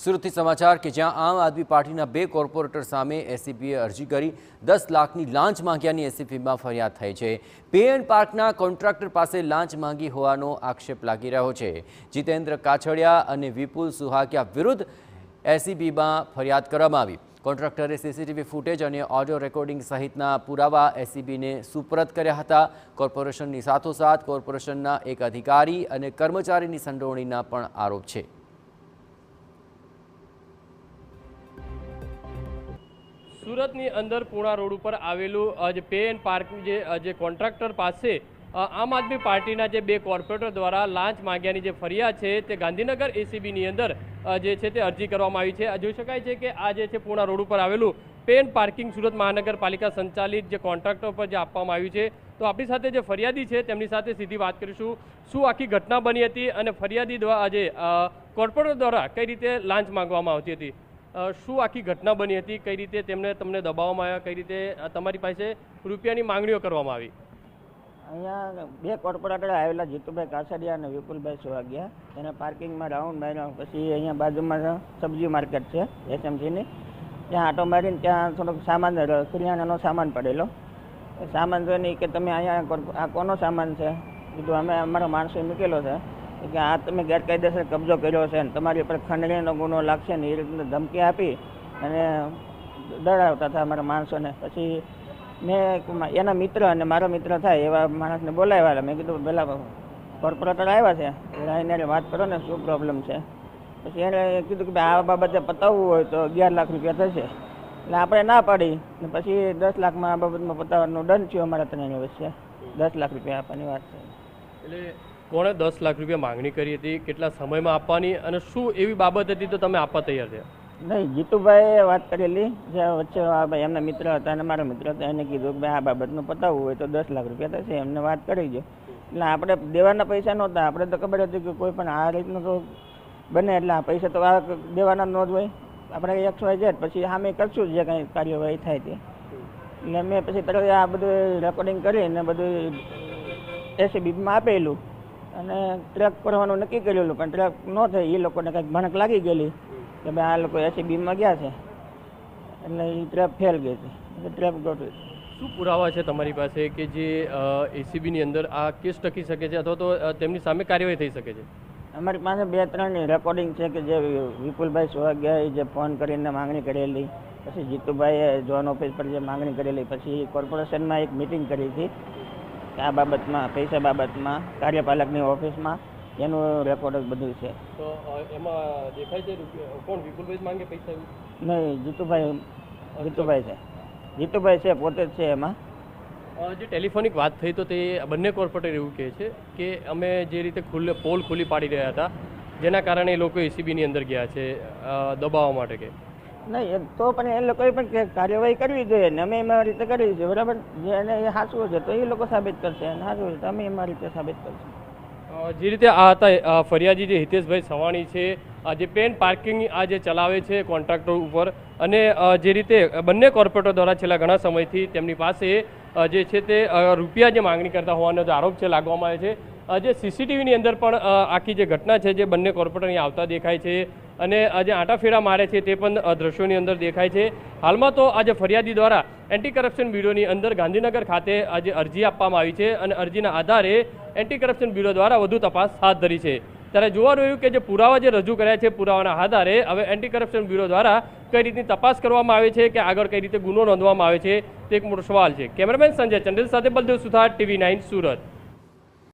સુરતથી સમાચાર કે જ્યાં આમ આદમી પાર્ટીના 2 કોર્પોરેટર સામે એસીબીએ અરજી કરી 10 લાખની લાંચ માંગ્યાની એસીબીમાં ફરિયાદ થઈ છે। પીએન પાર્કના કોન્ટ્રાક્ટર પાસે લાંચ માંગી હોવાનો આક્ષેપ લાગી રહ્યો છે। જીતેન્દ્ર કાછડિયા અને વિપુલ સુહાગિયા વિરુદ્ધ એસીબીમાં ફરિયાદ કરવામાં આવી। કોન્ટ્રાક્ટરે સીસીટીવી ફૂટેજ અને ઓડિયો રેકોર્ડિંગ સહિતના પુરાવા એસીબીને સુપરત કર્યા હતા। કોર્પોરેશનની સાથોસાથ કોર્પોરેશનના એક અધિકારી અને કર્મચારીની સંડોવણીના પણ આરોપ છે। સુરતની અંદર પૂણા રોડ ઉપર આવેલું જે પે એન્ડ પાર્ક જે કોન્ટ્રાક્ટર પાસે આમ આદમી પાર્ટીના જે 2 કોર્પોરેટર દ્વારા લાંચ માંગ્યાની જે ફરિયાદ છે તે ગાંધીનગર એસીબીની અંદર જે છે તે અરજી કરવામાં આવી છે। જોઈ શકાય છે કે આ જે છે પૂણા રોડ ઉપર આવેલું પે એન્ડ પાર્કિંગ સુરત મહાનગરપાલિકા સંચાલિત જે કોન્ટ્રાક્ટર પર જે આપવામાં આવ્યું છે। તો આપણી સાથે જે ફરિયાદી છે તેમની સાથે સીધી વાત કરીશું। શું આખી ઘટના બની હતી અને ફરિયાદી દ્વારા જે કોર્પોરેટર દ્વારા કઈ રીતે લાંચ માંગવામાં આવતી હતી, શું આખી ઘટના બની હતી, કઈ રીતે તમને દબાવવામાં આવ્યા, કઈ રીતે તમારી પાસે રૂપિયાની માંગણીઓ કરવામાં આવી? અહીંયા 2 કોર્પોરેટર આવેલા, જીતુભાઈ કાછડિયા અને વિપુલભાઈ સુહાગિયા, એને પાર્કિંગમાં રાઉન્ડ માર્યો। પછી અહીંયા બાજુમાં સબ્જી માર્કેટ છે એસએમસીની, ત્યાં આટો મારીને ત્યાં થોડોક સામાન કરિયાણાનો સામાન પડેલો, સામાન જોઈને કે તમે અહીંયા આ કોનો સામાન છે? કીધું અમે અમારા માણસો મૂકેલો છે કે આ તમે ગેરકાયદેસર કબજો કર્યો છે ને તમારી ઉપર ખંડણીનો ગુનો લાગશે ને એ રીતે ધમકી આપી અને ડરાવતા હતા અમારા માણસોને। પછી મેં એના મિત્ર અને મારો મિત્ર થાય એવા માણસને બોલાવ્યા। મેં કીધું પહેલાં કોર્પોરેટર આવ્યા છે એને વાત કરો ને શું પ્રોબ્લેમ છે। પછી એણે કીધું કે આ બાબતે પતાવવું હોય તો 11 લાખ રૂપિયા થશે। એટલે આપણે ના પાડી ને પછી 10 લાખમાં આ બાબતમાં પતાવવાનો દંડ થયો અમારા ત્રણેય વચ્ચે। 10 લાખ રૂપિયા આપવાની વાત છે। એટલે કોણે 10 લાખ રૂપિયા માંગણી કરી હતી, કેટલા સમયમાં આપવાની અને શું એવી બાબત હતી તો તમે આપવા તૈયાર થયા? નહીં, જીતુભાઈએ વાત કરેલી જે વચ્ચે એમના મિત્ર હતા અને મારા મિત્ર હતા, એને કીધું કે ભાઈ આ બાબતનું પતાવવું હોય તો 10 લાખ રૂપિયા થશે, એમને વાત કરી દો। એટલે આપણે દેવાના પૈસા નહોતા, આપણે તો ખબર હતી કે કોઈ પણ આ રીતનું તો બને એટલે આ પૈસા તો આ દેવાના ન જ હોય, આપણે XYZ પછી સામે કરશું જે કંઈ કાર્યવાહી થાય તે। એટલે મેં પછી તરત આ બધું રેકોર્ડિંગ કરીને બધું એસીબીમાં આપેલું અને ટ્રેક કરવાનું નક્કી કરેલું, પણ ટ્રેક ન થઈ, એ લોકોને કંઈક ભણક લાગી ગયેલી કે ભાઈ આ લોકો એસીબીમાં ગયા છે એટલે એ ટ્રેપ ફેલ ગઈ હતી, એટલે ટ્રેપ ગોઠવી। શું પુરાવા છે તમારી પાસે કે જે એસીબીની અંદર આ કેસ ટકી શકે છે અથવા તો તેમની સામે કાર્યવાહી થઈ શકે છે? અમારી પાસે 2-3 રેકોર્ડિંગ છે કે જે વિપુલભાઈ સુહાગિયાએ જે ફોન કરીને માંગણી કરેલી, પછી જીતુભાઈએ ઝોન ઓફિસ પર જે માંગણી કરેલી, પછી કોર્પોરેશનમાં એક મિટિંગ કરી હતી આ બાબતમાં, પૈસા બાબતમાં કાર્યપાલકની ઓફિસમાં, એનું રેકોર્ડ બધું છે। તો એમાં દેખાય છે કોણ વિપુલભાઈ માંગે પૈસા? નહીં, જીતુભાઈ છે, જીતુભાઈ છે, પોતે જ છે એમાં। જે ટેલિફોનિક વાત થઈ તો તે બંને કોર્પોરેટર એવું કહે છે કે અમે જે રીતે પોલ ખુલ્લી પાડી રહ્યા હતા જેના કારણે એ લોકો એસીબીની અંદર ગયા છે દબાવવા માટે કે નહીં, તો પણ એ લોકોએ પણ કાર્યવાહી કરવી જોઈએ ને અમે એમાં રીતે કરવી છે, બરાબર? જેને એ સાચું છે તો એ લોકો સાબિત કરશે અને સાચું છે તો અમે એમાં રીતે સાબિત કરશું। જે રીતે આ હતા ફરિયાદી જે હિતેશભાઈ સવાણી છે, જે પે એન્ડ પાર્કિંગ આ જે ચલાવે છે કોન્ટ્રાક્ટર ઉપર, અને જે રીતે બંને કોર્પોરેટર દ્વારા છેલ્લા ઘણા સમયથી તેમની પાસે જે છે તે રૂપિયા જે માંગણી કરતા હોવાનો જે આરોપ છે લાગવામાં આવે છે। જે સીસીટીવીની અંદર પણ આખી જે ઘટના છે જે બંને કોર્પોરેટર અહીં આવતા દેખાય છે અને જે આંટાફેરા મારે છે તે પણ દ્રશ્યોની અંદર દેખાય છે। હાલમાં તો આજે ફરિયાદી દ્વારા એન્ટી કરપ્શન બ્યુરોની અંદર ગાંધીનગર ખાતે આજે અરજી આપવામાં આવી છે અને અરજીના આધારે એન્ટી કરપ્શન બ્યુરો દ્વારા વધુ તપાસ હાથ ધરી છે। ત્યારે જોવા રહ્યું કે જે પુરાવા જે રજૂ કર્યા છે પુરાવાના આધારે હવે એન્ટી કરપ્શન બ્યુરો દ્વારા કઈ રીતની તપાસ કરવામાં આવે છે કે આગળ કઈ રીતે ગુનો નોંધવામાં આવે છે તે એક મોટો સવાલ છે। કેમેરામેન સંજય ચંડેલ સાથે બલદેવ સુથાર, TV9 સુરત।